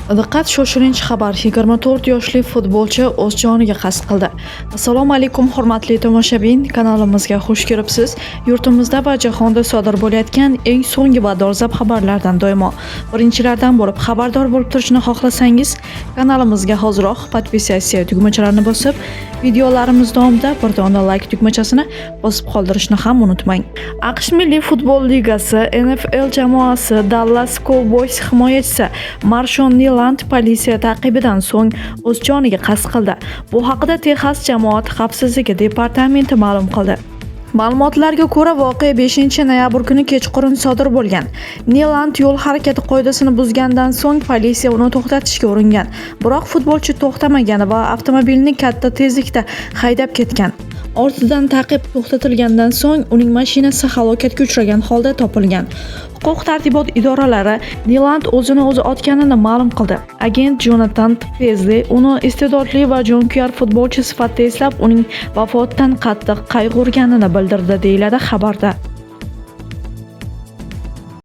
Diqqat, shoshilinch xabar. 24 yoshli futbolchi o'z joniga qasd qildi. Assalomu alaykum hurmatli tomoshabin, kanalimizga xush kelibsiz. Yurtimizda va jahonda sodir bo'layotgan eng so'nggi va dolzarb xabarlardan doimo birinchilardan bo'lib xabardor bo'lib turishni xohlasangiz, kanalimizga hoziroq podpisatsiya tugmachalarini bosib, videolarimiz davomida bir dona like tugmachasini bosib qoldirishni ham unutmang. AQSh Milliy futbol ligasi NFL jamoasi Dallas Cowboys himoyachisi Marshawn Layland politsiya taqibidan so'ng o'z joniga qasd qildi. Bu haqida Texas jamoat xavfsizligi departamenti ma'lum qildi. Ma'lumotlarga ko'ra, voqea 5-noyabr kuni kechqurun sodir bo'lgan. Layland yo'l harakati qoidasini buzgandan so'ng politsiya uni to'xtatishga uringan. Biroq futbolchi to'xtamagan va avtomobilni katta tezlikda haydab ketgan. Ortidan ta'qib to'xtatilgandan so'ng uning mashinasi halokatga uchragan holda topilgan. Huquq-tartibot idoralari Layland o'zini o'zi otganini ma'lum qildi. Agent Jonathan Pezli uni iste'dodli va jonkuyar futbolchi sifatida eslab, uning vafotidan qattiq qayg'urganini bildirdi, deyiladi xabarda.